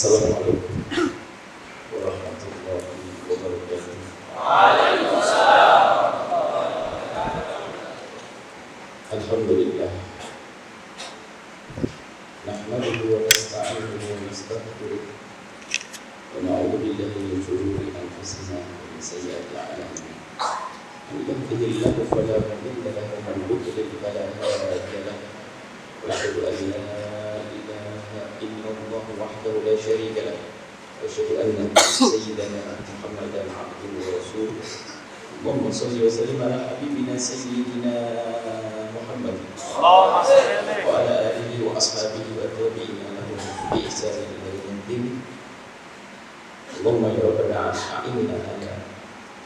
Assalamualaikum warahmatullahi wabarakatuh. Waalaikumsalam. Alhamdulillah. Nahmaduhu wa nasta'inuhu wa nastaghfiruh. Wa na'udzu billahi min shururi anfusina wa min sayyiati a'malina. Man yahdihillahu fala mudilla lahu wa man yudlil fala hadiya lahu. Wa asyhadu an la ilaha illallah wahdahu la syarika lahu. Wa asyhadu anna sayyidana Muhammadan abduhu wa rasuluh. Allahumma shalli wa sallim ala habibina sayyidina Muhammad wa ala alihi wa ashabihi wa tabi'ina lahum bi ihsan ila yaumil din. Allahumma ya rabbana a'inna ala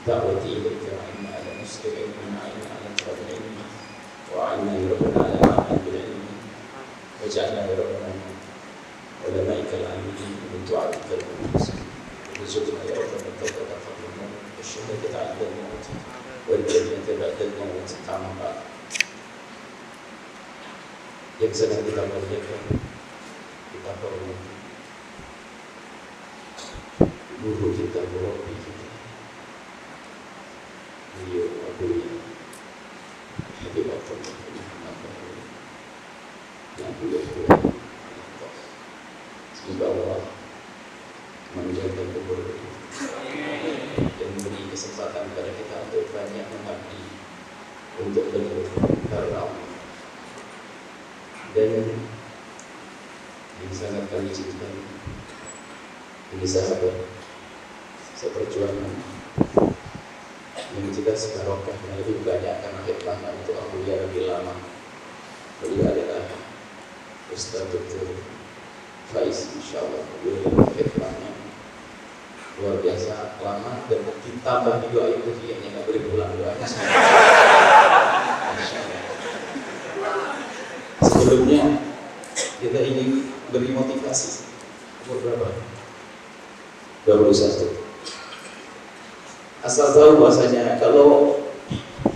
da'wati ilaika wa inna ala muslimin wa inna ala talabil ilmi wa inna ya rabbana ala ma'al bil ilmi wa ja'alna ya rabbana ulamaika al-amilin min du'atika al-muslim wa rizqna ya rabbana tawbata fadlana wa syahadata 'inda al-maut wa al-jannata ba'da al-maut kama ba'd. Yang sedang kita muliakan, kita hormati guru kita, murabbi kita, beliau Abuya Habib Abdullah Muhammad yang beliau semoga Allah menjaga kubur beliau dan memberi kesempatan kepada kita untuk banyak mengabdi untuk beliau karena Allah. Dan yang sangat kami cintai ini sahabat seperjuangan yang kita sebarokah yang lebih banyak karena hikmahnya untuk Abuya lebih lama. Beliau adalah Ustaz Dr. Faiz, insyaallah beliau hikmahnya luar biasa lama dan ditambah doa itu yang nggak boleh pulang doanya. Sebelumnya kita ingin beri motivasi. Umur berapa? 21. Asal tahu bahasanya kalau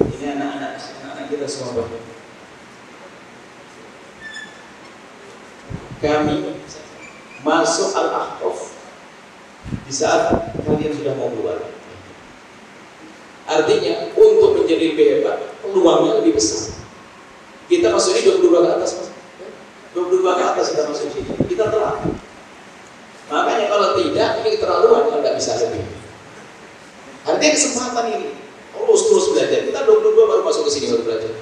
ini anak-anak kita semua bapak. Kami masuk Al-Ahqaf di saat kalian sudah mau keluar. Artinya untuk menjadi lebih hebat peluangnya lebih besar. Kita masuk ini 22 ke atas, Mas. 22 ke atas kita masuk sini. Kita telat. Makanya kalau tidak, ini keterlaluan kalau nggak bisa lebih. Artinya kesempatan ini terus belajar. Kita 22 baru masuk ke sini baru belajar.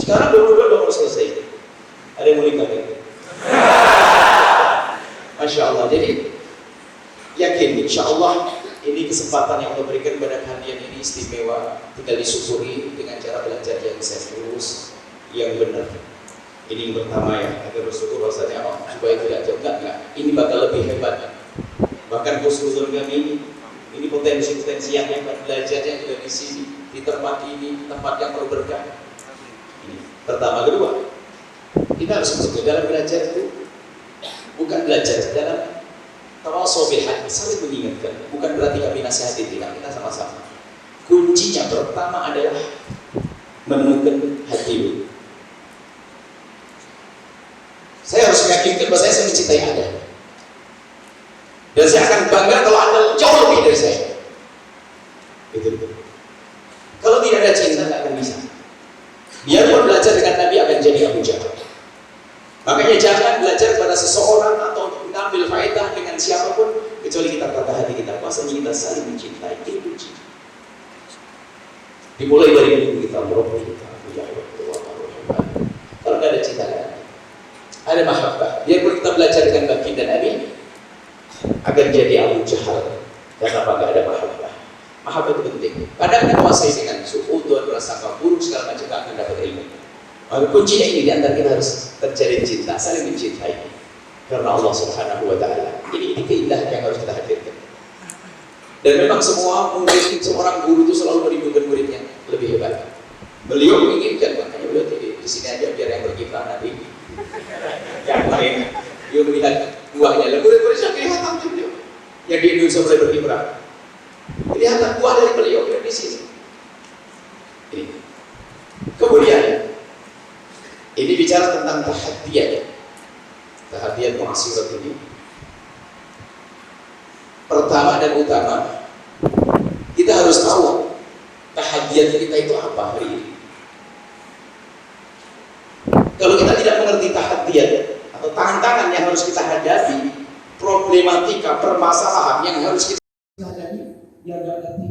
Sekarang 22 baru selesai. Ada yang mau nikah kan? Masya Allah. Jadi yakin, insya Allah ini kesempatan yang Allah berikan kepada kalian ini istimewa. Tinggal disyukuri dengan cara belajar yang serius, yang benar. Ini yang pertama ya, agar bersyukur rasanya supaya tidak jauh. Enggak. Ini bakal lebih hebat. Bahkan khusnuzon kami ini potensi-potensi yang hebat, belajarnya juga di sini, di tempat ini, tempat yang penuh berkah. Ini pertama. Kedua, kita harus betul dalam belajar itu bukan belajar dalam tawassul bil haq, saling mengingatkan. Bukan berarti kami nasihatin, tidak, kita sama-sama. Kuncinya pertama adalah menemukan hati. Saya harus meyakinkan bahwa saya mencintai Anda. Dan saya akan bangga kalau Anda jauh lebih dari saya. Itu. Kalau tidak ada cinta, tidak akan bisa. Biarpun belajar dengan Nabi akan jadi Abu Jahal. Makanya jangan belajar pada seseorang atau mengambil faedah dengan siapapun kecuali kita kata hati kita. Bahasanya kita saling mencintai, ini kunci. Dimulai dari diri kita, merobek kita, Abu Jahal. Kalau tidak ada cinta, ada mahabbah. Biarpun kita belajar dengan baginda Nabi akan jadi Abu Jahal. Kenapa nggak ada mahabbah? Mahabbah itu penting. Kadang kita kuasai dengan suudon, prasangka buruk, segala macam nggak akan dapat ilmu. Maka kuncinya ini di antara kita harus terjadi cinta, saling mencintai. Karena Allah Subhanahu Wa Taala. Ini keindahan yang harus kita hadirkan. Dan memang semua mungkin seorang guru itu selalu merindukan muridnya lebih hebat. Beliau menginginkan, makanya beliau di sini aja biar yang berkiprah Nabi. Yang lain, dia melihat buahnya. Lalu murid-muridnya kelihatan beliau. Yang di Indonesia mulai berkiprah. Kelihatan buah dari beliau di sini. Ini. Kemudian ini bicara tentang tahadiyah. Tahadiyah mu'asirat ini pertama dan utama, kita harus tahu tahaddiat kita itu apa hari ini. Kalau kita tidak mengerti tahaddiat atau tantangan yang harus kita hadapi, problematika, permasalahan yang harus kita hadapi, yang tidak ngerti,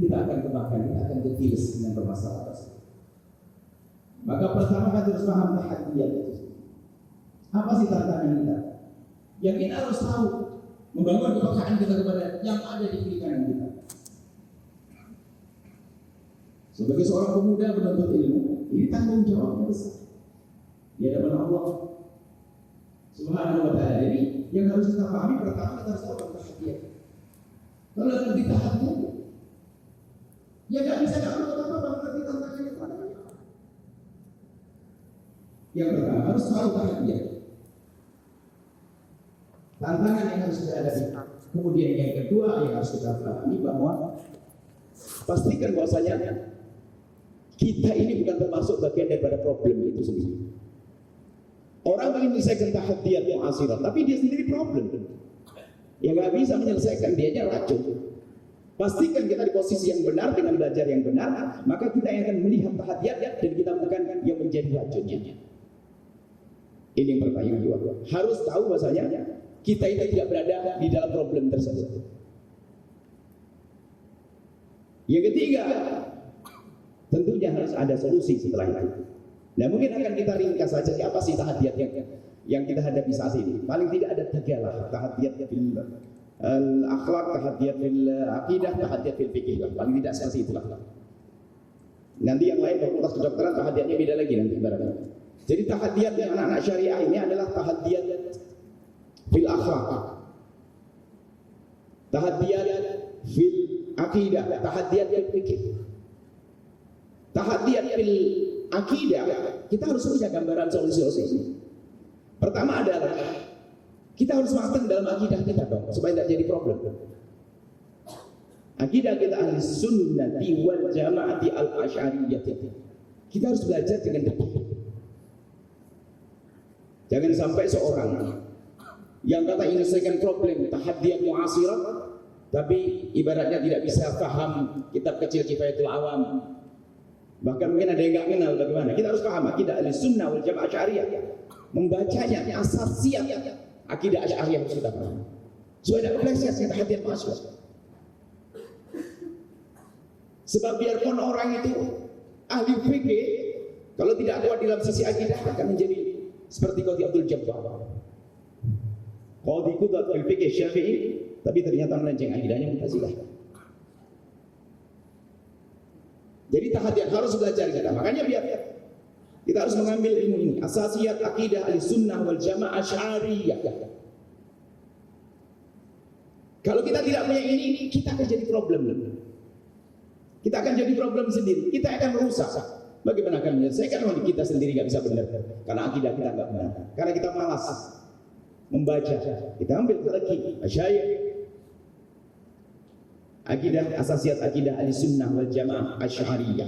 kita akan kemakan, kita akan ketilis dengan permasalahan tersebut. Maka pertama kita harus paham tahaddiat itu. Apa sih tantangan kita? Yang kita harus tahu, membangun kepekaan kita kepada yang ada di kiri kanan kita. Sebagai seorang pemuda menuntut ilmu, ini tanggung jawab yang besar di hadapan Allah Subhanahu wa ta'ala. Ini yang harus kita pahami. Pertama kita harus tahu tahaddiat. Kalau ngerti tahaddiat, ya nggak bisa nggak perlu apa-apa mengerti tantangan yang ada. Yang pertama harus tahu tahaddiat, tantangan yang harus kita hadapi. Kemudian yang kedua yang harus kita pahami bahwa pastikan bahwasanya kita ini bukan termasuk bagian daripada problem itu sendiri. Orang ingin menyelesaikan tahaddiat mu'asirat, tapi dia sendiri problem. Ya nggak bisa menyelesaikan, dianya racun. Pastikan kita di posisi yang benar dengan belajar yang benar, maka kita yang akan melihat tahaddiat dan kita bukan yang menjadi racunnya. Ini yang pertama. Yang kedua, harus tahu bahasanya kita itu tidak berada di dalam problem tersebut. Yang ketiga, tentunya harus ada solusi setelah itu. Nah, mungkin akan kita ringkas saja apa sih tahaddiat yang kita hadapi saat ini. Paling tidak ada 3 lah, tahaddiat fil akhlak, tahaddiat fil aqidah, tahaddiat fil fikih. Paling tidak seperti itulah. Nanti yang lain fakultas kedokteran tahaddiatnya beda lagi nanti barangkali. Jadi tahaddiat yang anak-anak syariah ini adalah tahaddiat fil akhlak, tahaddiat fil aqidah, tahaddiat fil fikih. Tahaddiat fil akidah, kita harus punya gambaran solusi ini. Pertama adalah kita harus matang dalam akidah kita dong, supaya tidak jadi problem. Akidah kita ahli sunnati wal jamaati al asy'ariyah. Kita harus belajar dengan detail. Jangan sampai seorang yang kata menyelesaikan problem tahaddiat mu'asirat, tapi ibaratnya tidak bisa paham kitab kecil Kifayatul Awam. Bahkan mungkin ada yang nggak kenal bagaimana. Kita harus paham akidah Ahlussunnah wal Jamaah Asy'ariyah. Membacanya asasiat akidah Asy'ariyah harus kita paham. Supaya tidak meleset tahaddiat mu'asirat. Sebab biarpun orang itu ahli fikih, kalau tidak kuat dalam sisi akidah akan menjadi seperti Qadhi Abdul Jabbar. Qadhi Qudat fil fikih Syafi'i, tapi ternyata melenceng akidahnya Mu'tazilah. Jadi tahaddiat harus belajar kita. Makanya biar kita harus mengambil ilmu ini, asasiyat akidah Ahlussunnah wal Jamaah Asy'ariyah. Kalau kita tidak punya ini, kita akan jadi problem. Kita akan jadi problem sendiri. Kita akan merusak. Bagaimana akan menyelesaikan kalau kita sendiri nggak bisa benar? Karena akidah kita nggak benar. Karena kita malas membaca. Kita ambil lagi masyayikh. Akidah asasiat akidah Ahlussunnah wal Jamaah Asy'ariyah.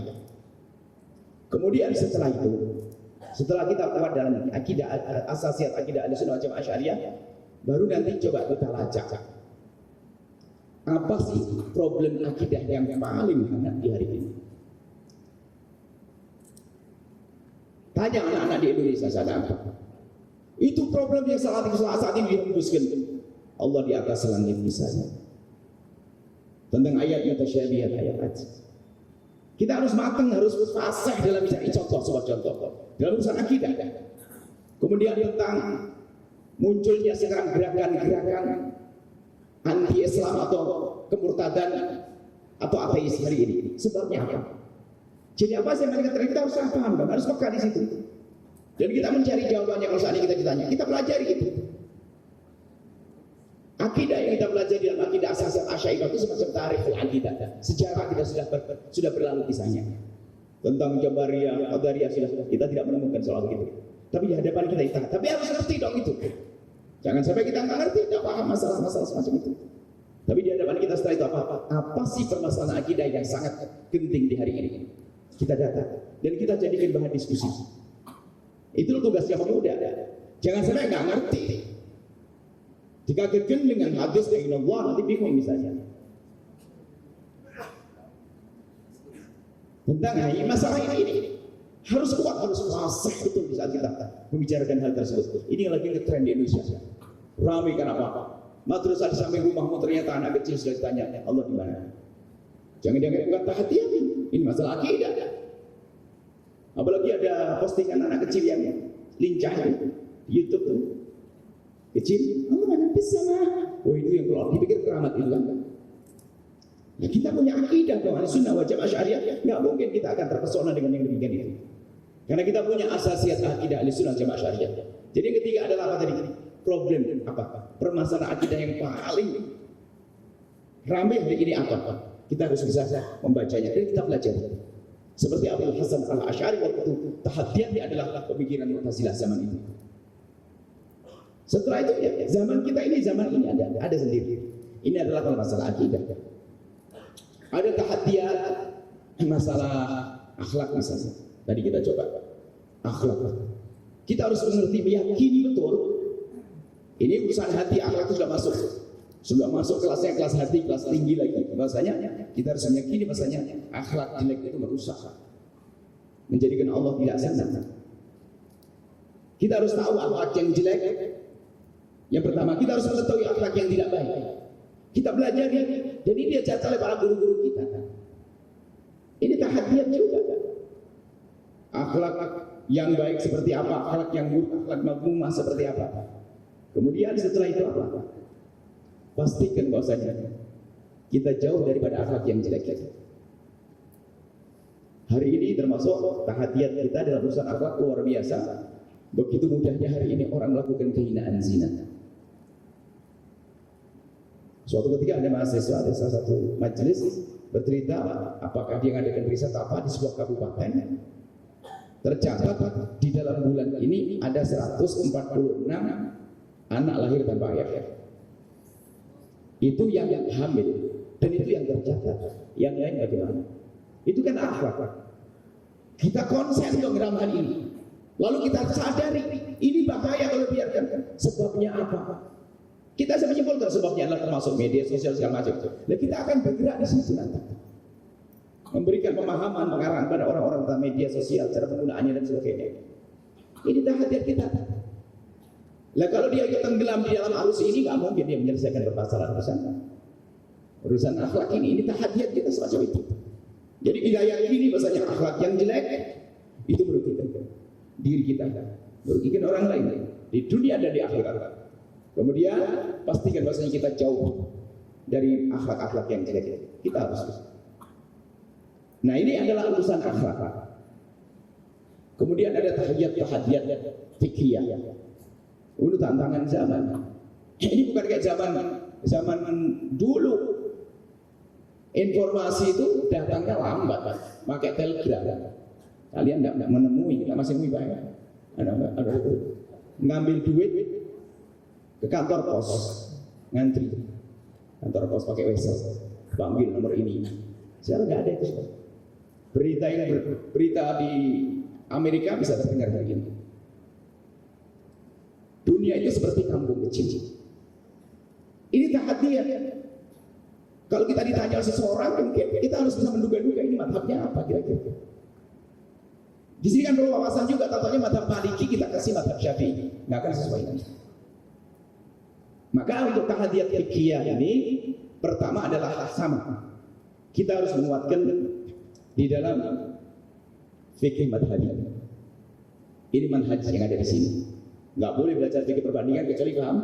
Kemudian setelah itu, setelah kita kuat dalam akidah asasiat akidah Ahlussunnah wal Jamaah Asy'ariyah, baru nanti coba kita lacak. Apa sih problem akidah yang paling hangat di hari ini? Tanya anak-anak di Indonesia sana apa? Itu problem yang saat ini dihembuskan Allah di atas langit misalnya. Tentang ayat mutasyabihat, ayat. Kita harus matang, harus fasih dalam mencari contoh, sebuah contoh dalam urusan akidah. Kemudian tentang munculnya sekarang gerakan-gerakan anti-Islam atau kemurtadan atau ateis hari ini. Sebabnya apa? Jadi apa sih yang mereka kita harus paham, harus peka di situ. Dan kita mencari jawabannya kalau saat ini kita ditanya. Kita pelajari itu. Akidah yang kita pelajari dalam akidah asasiat Asy'ariyah itu semacam tarikh al-aqidah. Sejarah kita sudah berlalu kisahnya. Tentang Jabariyah, Qadariyah kita tidak menemukan soal itu. Tapi di hadapan kita tapi harus ngerti dong itu. Jangan sampai kita nggak ngerti, tidak paham masalah-masalah semacam itu. Tapi di hadapan kita setelah itu apa sih permasalahan akidah yang sangat penting di hari ini? Kita datang dan kita jadikan bahan diskusi. Itu tugas yang mudah. Jangan sampai nggak ngerti. Dikagetkan dengan hadis dari Allah, nanti bingung misalnya. Tentang masalah ini harus kuat, harus fasih betul di saat kita membicarakan hal tersebut. Ini lagi ngetren di Indonesia. Ramai karena apa? Madrasah di samping rumahmu ternyata anak kecil sudah ditanya, Allah di mana? Jangan-jangan bukan tahadiyah ini masalah akidah. Apalagi ada postingan anak kecil yang lincah di YouTube tuh. Kecil, Allah mana bersama. Oh itu yang kalau dipikir keramat itu kan. Nah, kita punya akidah bahwa sunnah wajib asy'ariyah, nggak mungkin kita akan terpesona dengan yang demikian itu. Karena kita punya asasiat akidah sunnah wajib asy'ariyah. Jadi yang ketiga adalah apa tadi? Problem apa? Permasalahan akidah yang paling ramai hari ini apa? Kita harus bisa membacanya dan kita belajar. Seperti Abdul Hasan Al-Asy'ari waktu itu tahadiyatnya adalah pemikiran Mu'tazilah zaman itu. Setelah itu ya, zaman kita ini ada sendiri. Ini adalah masalah akidah. Ada tahadiyat masalah akhlak misalnya. Tadi kita coba akhlak. Kita harus mengerti, meyakini betul. Ini urusan hati, akhlak itu sudah masuk kelasnya, kelas hati, kelas tinggi lagi. Bahasanya kita harus meyakini bahasanya akhlak jelek itu merusak, menjadikan Allah tidak senang. Kita harus tahu akhlak yang jelek. Yang pertama, kita harus mengetahui akhlak yang tidak baik. Kita belajar dan ini dia catat oleh para guru-guru kita. Ini tahadiyat juga. Akhlak yang baik seperti apa, akhlak yang buruk, akhlak mazmumah seperti apa. Kemudian setelah itu apa? Pastikan bahwasanya kita jauh daripada akhlak yang jelek. Hari ini termasuk tahadiyat kita dalam urusan akhlak luar biasa. Begitu mudahnya hari ini orang melakukan kehinaan zina. Suatu ketika ada mahasiswa, ada salah satu majelis bercerita apakah dia mengadakan riset apa di sebuah kabupaten. Tercatat di dalam bulan ini ada 146 anak lahir tanpa ayah. Itu yang hamil dan itu yang tercatat. Yang lain bagaimana? Itu kan akhlak. Kita konsen dong dalam hal ini. Lalu kita sadari ini bahaya kalau biarkan. Sebabnya apa? Kita bisa menyimpulkan sebabnya adalah termasuk media sosial segala macam. Nah, kita akan bergerak di situ nanti. Memberikan pemahaman, pengarahan pada orang-orang tentang media sosial, cara penggunaannya dan sebagainya. Ini tahadiyat kita. Nah, kalau dia tenggelam di dalam arus ini, nggak mungkin dia menyelesaikan permasalahan urusan akhlak ini tahadiyat kita semacam itu. Jadi kita yakini bahasanya akhlak yang jelek itu merugikan diri kita, merugikan orang lain di dunia dan di akhirat. Kemudian pastikan bahasanya kita jauh dari akhlak-akhlak yang jelek. Kita harus. Nah, ini adalah urusan akhlak. Kemudian ada tahadiyat fikriyah. Ini tantangan zaman. Ini bukan kayak zaman dulu. Informasi itu datangnya lambat, pakai telegram. Kalian tidak menemui, kita masih menemui banyak. Ada itu ngambil duit ke kantor pos, ngantri kantor pos pakai wesel, ambil nomor ini. Sekarang nggak ada itu. Berita di Amerika bisa terdengar begini. Dunia itu seperti kampung kecil. Ini tahadiyat. Kalau kita ditanya seseorang, mungkin kita harus bisa menduga-duga ini madhabnya apa kira-kira. Di sini kan perlu wawasan juga. Contohnya madhab Maliki kita kasih madhab Syafi'i, nggak akan sesuai nanti. Maka untuk tahadiyat fiqhiyah ini pertama adalah sama. Kita harus menguatkan di dalam fikih madhabi. Ini manhaj yang ada di sini. Nggak boleh belajar fikih perbandingan kecuali paham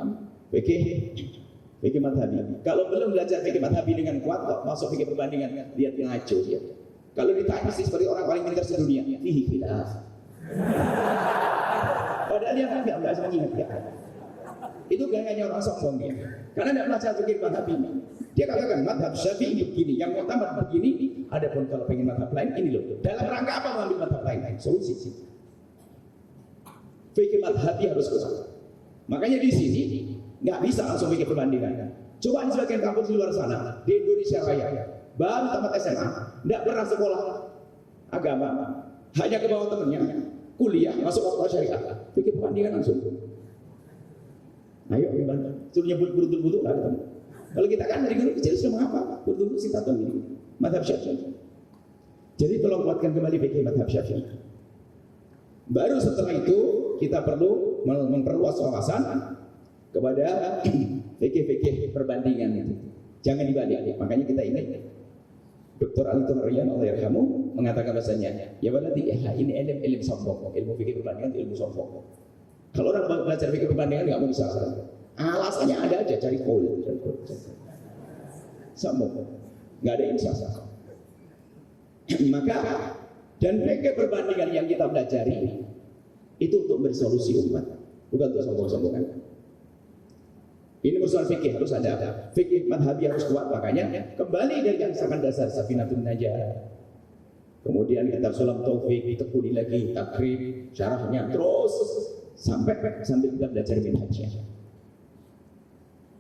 fikih madhabi. Kalau belum belajar fikih madhabi dengan kuat, kok masuk fikih perbandingan, lihat ngaco dia. Kalau ditanya sih seperti orang paling pintar sedunia, fihi khilaf. Padahal dia nggak bisa mengingat ya. Itu gayanya orang sombong dia. Karena tidak belajar fikih madhabi. Dia katakan madhab Syafi'i begini, yang utama begini. Adapun kalau pengen madhab lain ini loh. Dalam rangka apa mengambil madhab lain? Solusi. Fikih madhabi harus kuat. Makanya di sini nggak bisa langsung fikih perbandingan. Coba di sebagian kampus di luar sana, di Indonesia Raya, baru tamat SMA, nggak pernah sekolah agama, hanya ke bawah temennya, kuliah masuk fakultas syariah, fikih perbandingan langsung. Ayo gimana? Suruh nyebut betul-betul lah. Kalau kita kan dari dulu kecil sudah menghafal betul-betul sifat ini mazhab Syafi'i. Jadi tolong kuatkan kembali fikih mazhab Syafi'i. Baru setelah itu kita perlu memperluas wawasan kepada fikih-fikih perbandingan itu. Jangan dibalik. Makanya kita ingat Dr. Ali Tumarian Allah yarhamu mengatakan bahasanya, ya waladi ini ilmu sombong, ilmu fikih perbandingan itu ilmu sombong. Kalau orang belajar fikih perbandingan nggak mau disalahkan. Alasannya ada aja, cari koul. Sombong, nggak ada insaf. Maka dan fikih perbandingan yang kita pelajari itu untuk bersolusi umat, bukan untuk sombong-sombongan. Ini persoalan fikih harus ada. Fikih madhabi harus kuat, makanya kembali dari yang misalkan dasar Safinatun Najah. Kemudian kitab Sulam Taufik ditekuni lagi, takrib, syarahnya terus sampai kita belajar minhajnya.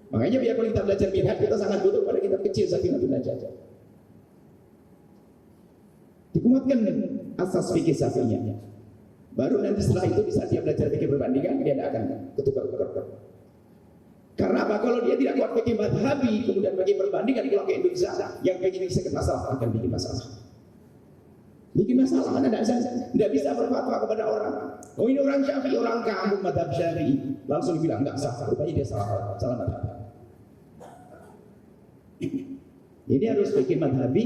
Makanya biar kalau kita belajar minhaj kita sangat butuh pada kitab kecil Safinatun Najah. Dikuatkan asas fikih Syafi'iynya. Baru nanti setelah itu bisa dia belajar fikih perbandingan, dia tidak akan ketukar-tukar. Karena apa? Kalau dia tidak kuat fikih madhabi, kemudian fikih perbandingan pulang ke Indonesia, yang pengen bisa masalah akan bikin masalah. Bikin masalah mana tidak bisa berfatwa kepada orang. Oh ini orang Syafi'i, orang kampung madhab Syafi'i, langsung dibilang nggak sah. Rupanya dia salah madhab. Ini harus fikih madhabi,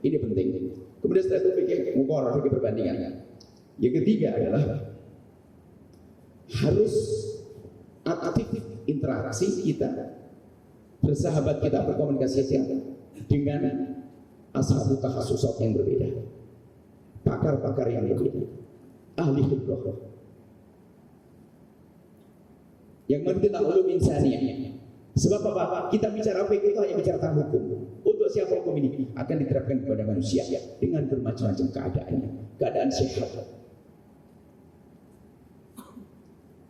ini penting. Kemudian setelah itu fikih muqarrar, fikih perbandingan. Yang ketiga adalah harus aktif interaksi kita, bersahabat kita, berkomunikasi dengan ashabut takhasusat yang berbeda, pakar-pakar yang berbeda, ahli khibrah yang mengerti tentang ulum insaniyah. Sebab apa? Kita bicara fikih itu hanya bicara tentang hukum. Untuk siapa hukum ini akan diterapkan kepada manusia dengan bermacam-macam keadaannya, keadaan sehat,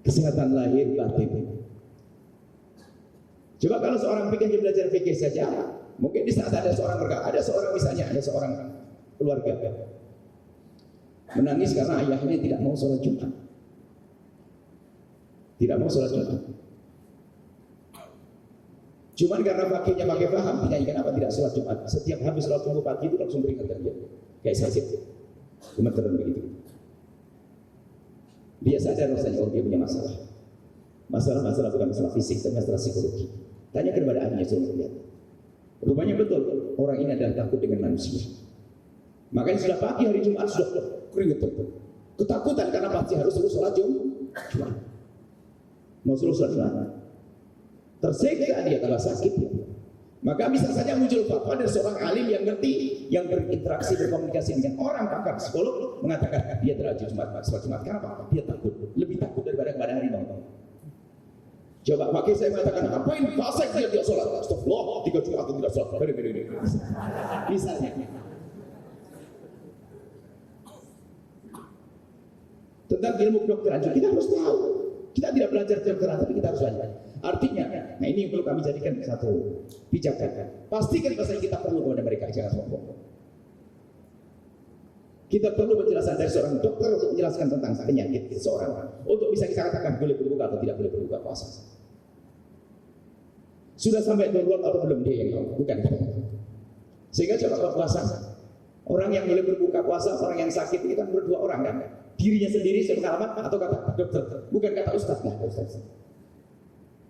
kesehatan lahir batin. Coba kalau seorang fikih belajar fikih saja, mungkin di saat ada seorang berkata, ada seorang keluarga menangis karena ayahnya tidak mau sholat Jumat, Cuman karena fakihnya pakai paham, tidak kenapa tidak sholat Jumat. Setiap habis sholat tunggu pagi itu langsung beringatkan dia, kayak sakit, gemeteran begitu. Dia sadar rasanya dia punya masalah bukan masalah fisik, tapi masalah psikologi. Tanya kepada ahlinya, suruh lihat. Rupanya betul, orang ini adalah takut dengan manusia. Makanya sudah pagi hari Jumat sudah keringet, ketakutan karena pasti harus suruh sholat Jumat. Mau suruh sholat Jumat, tersiksa dia kalau sakit. Maka bisa saja muncul fatwa dari seorang alim yang ngerti, yang berinteraksi, berkomunikasi dengan orang pakar psikolog, mengatakan dia terlalu sholat Jumat. Kenapa? Dia takut, lebih takut daripada kepada harimau. Coba pakai saya mengatakan, ngapain fasik dia sholat? Astagfirullah, 3 Jumat tidak sholat. Misalnya. Tentang ilmu kedokteran, kita harus tahu. Kita tidak belajar kedokteran, tapi kita harus belajar. Artinya, nah ini yang perlu kami jadikan satu pijakan. Pastikan bahasa kita perlu kepada mereka, jangan sombong. Kita perlu penjelasan dari seorang dokter untuk menjelaskan tentang penyakit seseorang, untuk bisa kita katakan boleh berbuka atau tidak boleh berbuka puasa. Sudah sampai darurat atau belum dia yang tahu, bukan kita. Sehingga coba puasa, orang yang boleh berbuka puasa, orang yang sakit itu kan berdua orang kan, dirinya sendiri sepengalaman atau kata dokter, bukan kata ustaz. Nah,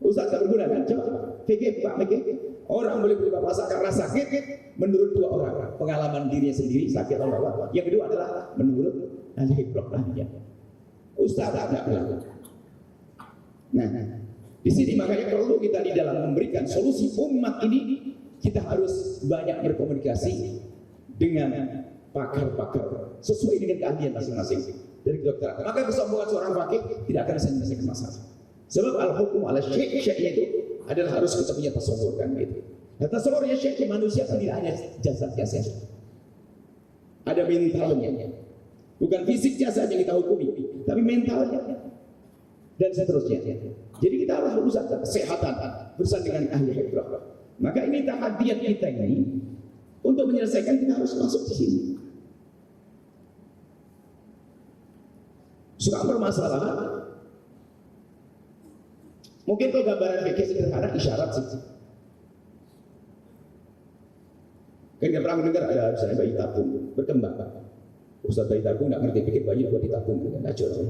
ustaz tak berguna kan? Coba fikih Pak fikih. Orang boleh berbuka puasa karena sakit menurut 2 orang, pengalaman dirinya sendiri sakit atau apa. Yang kedua adalah menurut ahli khibrahnya. Ustaz tak bilang. Nah, di sini makanya perlu kita di dalam memberikan solusi umat ini, kita harus banyak berkomunikasi dengan pakar-pakar sesuai dengan keahlian masing-masing dari kedokteran. Maka kesombongan seorang fakih tidak akan bisa menyelesaikan masalah. Sebab al-hukum ala syekh-syekhnya itu adalah harus kita punya tasawur kan gitu. Nah, tasawurnya syekh manusia kan tidak hanya jasadnya saja, ada mentalnya. Bukan fisiknya saja yang kita hukumi, tapi mentalnya dan seterusnya. Jadi kita harus berusaha kesehatan bersama dengan ahli khibrah. Maka ini tahadiat kita ini untuk menyelesaikan, kita harus masuk di sini. Suka bermasalah, Mungkin kalau gambaran fikih sederhana isyarat sih. Kan nggak pernah mendengar ada misalnya bayi tabung berkembang. Ustaz bayi tabung nggak ngerti pikir bayi buat ditabung, nggak jelas.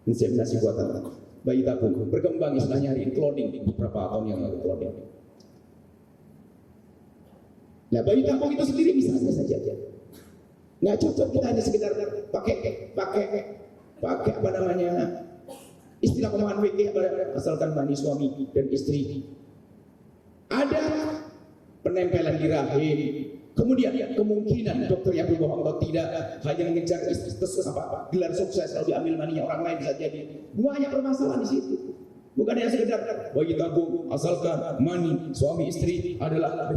Inseminasi buatan bayi tabung berkembang istilahnya hari ini cloning beberapa tahun yang lalu cloning. Nah bayi tabung itu sendiri misalnya saja nggak cocok kita hanya sekedar pakai apa namanya istilah pemahaman fikih asalkan mani suami dan istri. Ada penempelan di rahim, kemudian kemungkinan dokter yang berbohong atau tidak hanya mengejar gelar sukses kalau diambil maninya orang lain bisa jadi banyak permasalahan di situ. Bukan hanya sekedar bayi tabung asalkan mani suami istri adalah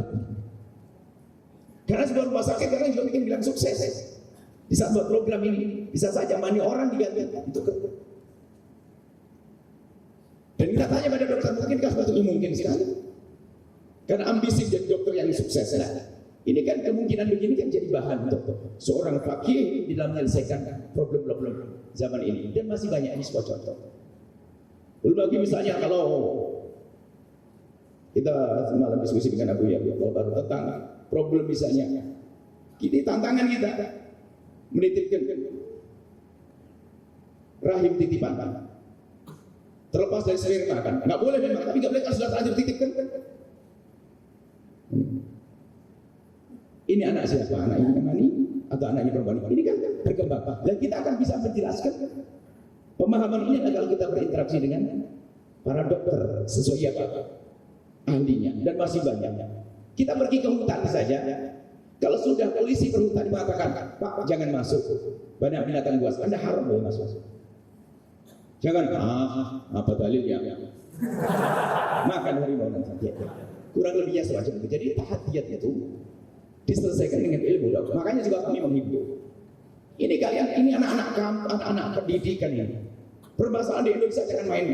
karena sebuah rumah sakit kadang juga bikin bilang sukses di saat buat program ini bisa saja mani orang diganti itu dan kita tanya pada dokter mungkinkah sebetulnya mungkin sekali. Karena ambisi jadi dokter yang sukses. Nah, ini kan kemungkinan begini kan jadi bahan untuk seorang fakih di dalam menyelesaikan problem-problem zaman ini. Dan masih banyak ini sebuah contoh. Belum lagi misalnya kalau kita semalam diskusi dengan Abu Yahya baru tentang problem misalnya. Ini tantangan kita menitipkan rahim titipan. Terlepas dari sperma kan. Nggak boleh memang, tapi nggak boleh kalau sudah terlanjur titipkan kan. Ini anak siapa? Anak ini mani atau anaknya perempuan? Ini kan berkembang. Dan kita akan bisa menjelaskan pemahaman ini kalau kita berinteraksi dengan para dokter sesuai apa ahlinya dan masih banyak. Kita pergi ke hutan saja. Kalau sudah polisi perhutan mengatakan, Pak jangan masuk, banyak binatang buas, Anda haram boleh masuk. Jangan apa dalilnya? Makan harimau nanti. Kurang lebihnya semacam itu. Jadi tahadiyat itu diselesaikan dengan ilmu. Makanya juga kami menghimbau. Ini kalian, ini anak-anak pendidikan ini. Permasalahan di Indonesia jangan main,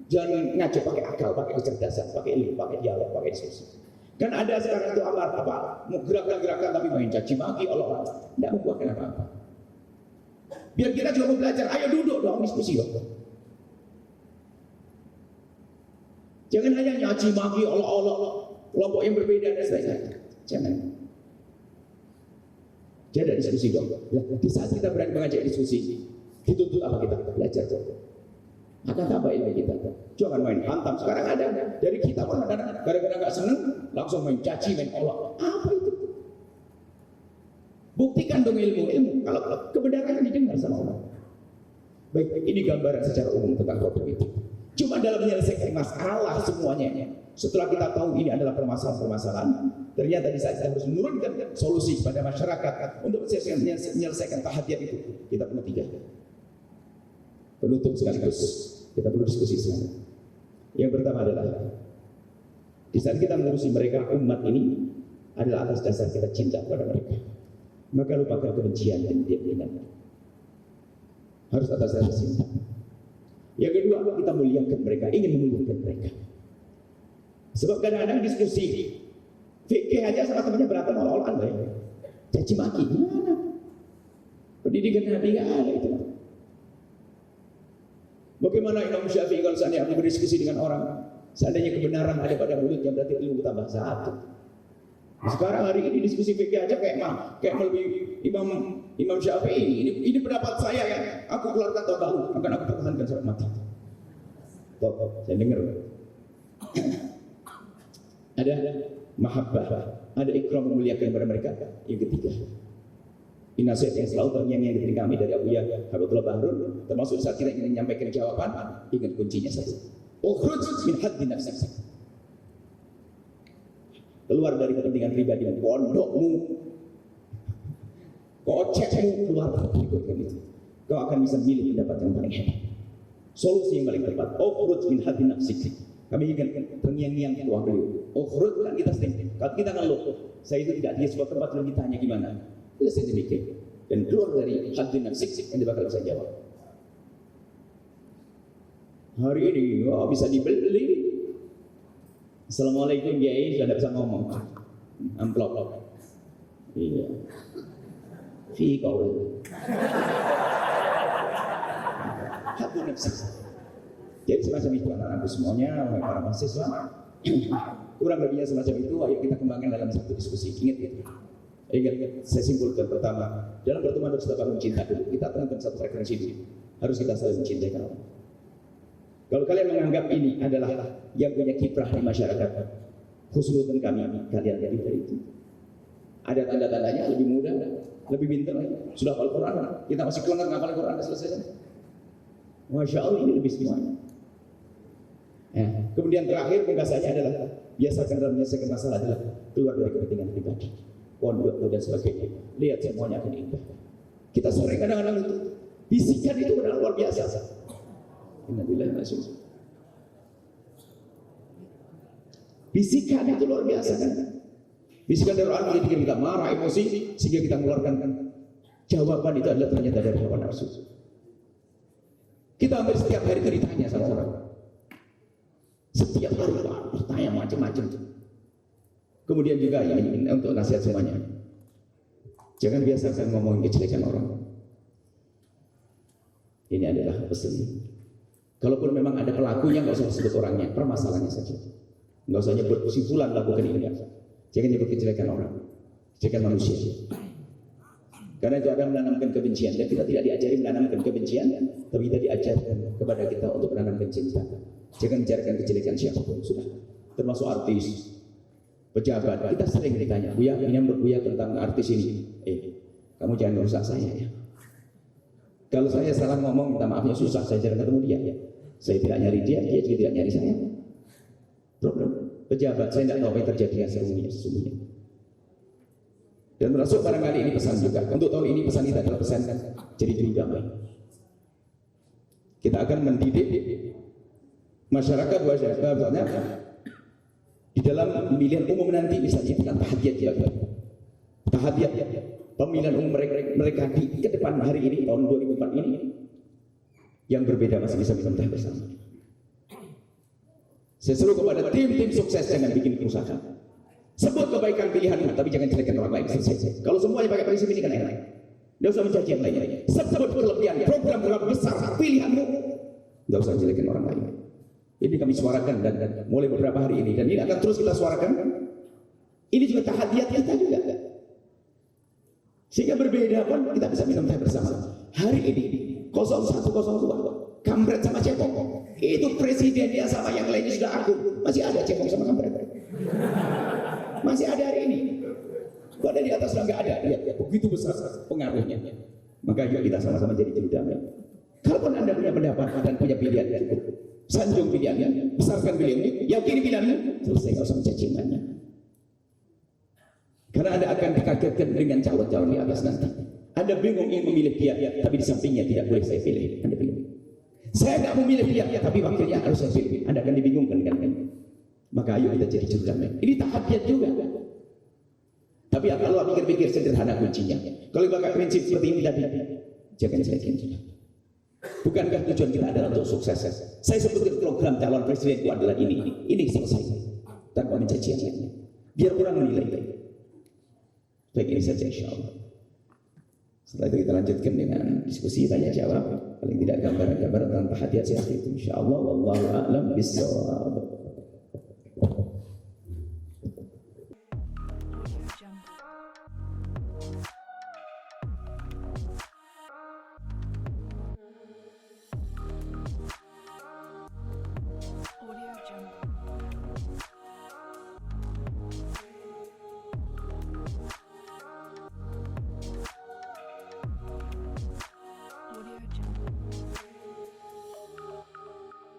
jangan ngaco pakai akal, pakai kecerdasan, pakai ilmu, pakai dialog, pakai diskusi. Kan ada sekarang itu apa? Gerakan-gerakan tapi main caci maki, Allah tidak membuahkan apa-apa. Biar kita juga mau belajar, ayo duduk dong diskusi dong. Jangan hanya nyaci maki Allah kelompok yang berbeda dan sebagainya. Jangan. Jadi ada diskusi dong. Di saat kita berani mengajak diskusi, dituntut apa kita belajar dong. Akan tambah ilmu kita. Jangan main hantam. Sekarang ada dari kita pun kadang-kadang gara-gara nggak seneng langsung main caci, main Allah. Apa itu? Buktikan dong ilmu. Kalau kebenaran didengar sama orang. Baik, ini gambaran secara umum tentang problem itu. Cuma dalam menyelesaikan masalah semuanya. Setelah kita tahu ini adalah permasalahan-permasalahan, ternyata di saat kita harus menurunkan solusi kepada masyarakat untuk menyelesaikan tahadiyat itu, kita perlu 3. Penutup sekaligus, kita perlu diskusi sekarang. Yang pertama adalah di saat kita mengurusi mereka, umat ini adalah atas dasar kita cinta kepada mereka. Maka lupakan kebencian dan dendam. Harus atas dasar cinta. Yang kedua, kita muliakan mereka, ingin memuliakan mereka. Sebab kadang-kadang diskusi fikih aja sama temannya berantem olah-olahan baik. Caci maki gimana? Pendidikan Nabi nggak ada itu. Bagaimana Imam Syafi'i kalau seandainya aku berdiskusi dengan orang, seandainya kebenaran ada pada mulutnya berarti ilmu tambah 1. Sekarang hari ini diskusi fikih aja kayak melebihi Imam Syafi'i. Ini pendapat saya yang aku keluarkan tahun lalu, akan aku pertahankan sampai mati. Saya dengar. Ada mahabbah, ada ikram memuliakan kepada mereka. Yang ketiga, ini nasihat yang selalu terngiang-ngiang di telinga kami dari Abu Yahya Habibullah Bahrun, termasuk saat kita ingin menyampaikan jawaban, ingat kuncinya satu. Ukhruj min haddi nafsik. Keluar dari kepentingan pribadi dan pondokmu, kocekmu, keluar dari itu. Kau akan bisa milih pendapat yang paling hebat, solusi yang paling tepat. Ukhruj min haddi nafsik. Kami ingin terngiang-ngiang doa beliau. Ukhruj kan kita sering. Kalau kita ngeluh, saya itu tidak di sebuah tempat lalu ditanya gimana. Kita sendiri mikir dan keluar dari haddi nafsik yang bakal bisa jawab. Hari ini bisa dibeli. Assalamualaikum Kiai, sudah tidak bisa ngomong. Amplop. Iya. Fi kau. Haddi nafsik. Jadi semacam itu anak-anakku semuanya, para mahasiswa, kurang lebihnya semacam itu. Ayo kita kembangkan dalam satu diskusi. Ingat itu. Ingat, saya simpulkan pertama, dalam pertemuan harus kita bangun cinta dulu. Kita tentukan satu frekuensi dulu. Harus kita saling mencintai kawan. Kalau kalian menganggap ini adalah yang punya kiprah di masyarakat, khususnya kami, kalian jadi dari itu. Ada tanda-tandanya lebih muda, lebih pintar, sudah hafal Quran. Kita masih kurang ngapal Quran selesai. Masya Allah, ini lebih semuanya. Kemudian terakhir pungkasannya adalah biasakan dalam menyelesaikan masalah adalah keluar dari kepentingan pribadi, pondok dan sebagainya. Lihat semuanya akan indah. Kita sering kadang-kadang itu bisikan itu benar luar biasa. Innalillahi wa inna ilaihi raji'un. Bisikan itu luar biasa kan? Bisikan dari orang yang bikin kita marah, emosi, sehingga kita mengeluarkan jawaban itu adalah ternyata dari hawa nafsu. Kita hampir setiap hari itu ditanya sama orang. Setiap hari bertanya macam-macam. Kemudian juga ya, untuk nasihat semuanya, jangan biasakan ngomongin kejelekan orang. Ini adalah pesan. Kalaupun memang ada pelakunya, nggak usah sebut orangnya, permasalahannya saja. Nggak usah nyebut si fulan lakukan ini. Jangan nyebut kejelekan orang, kejelekan manusia. Karena itu akan menanamkan kebencian. Dan kita tidak diajari menanamkan kebencian, tapi kita diajarkan kepada kita untuk menanamkan cinta. Jangan bicarakan kejelekan siapapun, sudah. Termasuk artis, pejabat. Kita sering ditanya, Buya, ini menurut Buya tentang artis ini. Kamu jangan merusak saya ya. Kalau saya salah ngomong, minta maafnya susah, saya jarang ketemu dia ya. Saya tidak nyari dia, dia juga tidak nyari saya. Problem. Pejabat, saya tidak tahu apa yang terjadi yang sesungguhnya. Dan termasuk barangkali ini pesan juga. Untuk tahun ini pesan kita adalah pesan jadi juru damai. Kita akan mendidik masyarakat bahwasanya di dalam pemilihan umum nanti misalnya dengan tahadiyat pemilihan umum mereka di ke depan hari ini tahun 2004 ini yang berbeda masih bisa mentah bersama. Saya seru kepada tim-tim sukses jangan bikin kerusakan. Sebut kebaikan pilihanmu, tapi jangan jelekan orang lain. Kalau semuanya pakai prinsip ini kan enak. Tidak usah mencaci yang lain. Sebut kelebihan program besar pilihanmu, tidak usah jelekan orang lain. Ini kami suarakan dan mulai beberapa hari ini dan ini akan terus kita suarakan. Ini juga tahadiyat kita juga. Sehingga berbeda pun kita bisa minum teh bersama. Hari ini 0102 kampret sama cebong. Itu presidennya sama yang lainnya sudah akur. Masih ada cebong sama kampret. Masih ada hari ini. Padahal di atas sudah nggak ada. Lihat, begitu besar pengaruhnya. Maka yuk kita sama-sama jadi juru damai. Kalaupun Anda punya pendapat dan punya pilihan, sanjung pilihannya, besarkan pilihannya, yakini pilihannya, selesai, nggak usah mencacinya. Karena Anda akan dikagetkan dengan calon-calon di atas nanti. Anda bingung ingin memilih dia, tapi di sampingnya tidak boleh saya pilih. Anda pilih. Saya nggak memilih dia, tapi wakilnya harus saya pilih. Anda akan dibingungkan dengan ini. Maka ayo kita jadi juru damai. Ini tahadiyat juga. Tapi kalau pikir-pikir sederhana kuncinya. Kalau pakai prinsip seperti ini tadi, jangan jelekin juga. Bukankah tujuan kita adalah untuk sukses? Saya sebutkan program calon presiden itu adalah ini. Ini selesai. Tanpa mencaci yang lainnya. Biar orang menilai. Baik, ini saja insya Allah. Setelah itu kita lanjutkan dengan diskusi tanya jawab. Paling tidak gambaran-gambaran tentang tahadiyat seperti itu. Insya Allah. Wallahu a'lam bishawab.